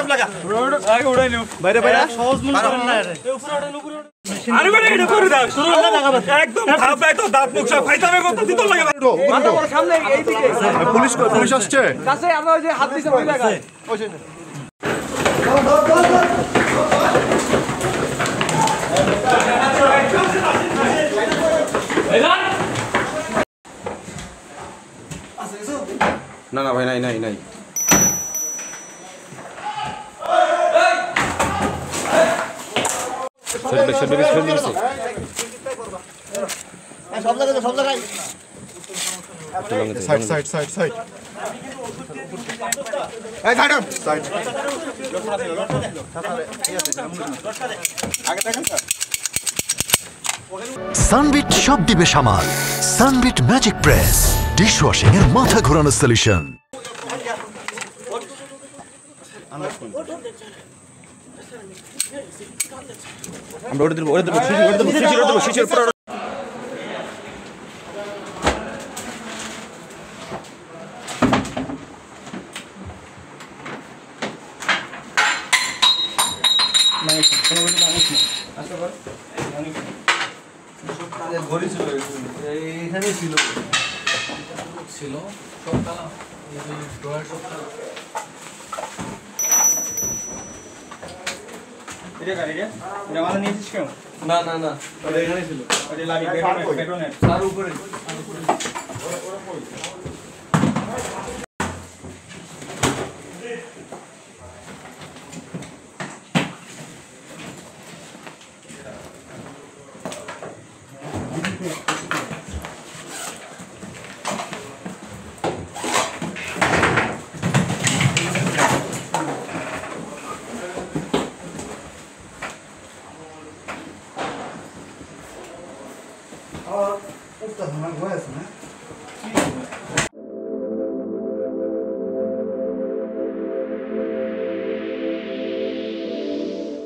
লাগা আগে উড়াই নিও বাইরে বাইরে সহজ মনে করেন না রে উপরে ওঠেন উপরে আরে বেটা এটা করে দাও শুরু না লাগা একদম ভাবলাই তো দাঁত মুখ সব ফাইতাবে কত দিত লাগে মাথা বড় সামনে এইদিকে পুলিশ আসছে কাছে আমরা ওই যে হাত দিছে ওই জায়গায় ওই যে না না ভাই নাই নাই নাই সব জায়গায় সাইড সাইড সাইড সাইড এই সাইড সাইড আগে দেখেন স্যার সানবিট সব দিবে সামাল সানবিট ম্যাজিক প্রেস ডিশওয়াশিং এর মাথা ঘোরানো সলিউশন আমরা ওরে দেব শিশির পুরো এইখানে ছিল সকাল এই ড্রয়ার সকাল এটা গাড়ি রে এটা মানে নিয়েছিস কেন না না না ওটা এখানে ছিল ওটা লাগি পেট্রোনের তার উপরে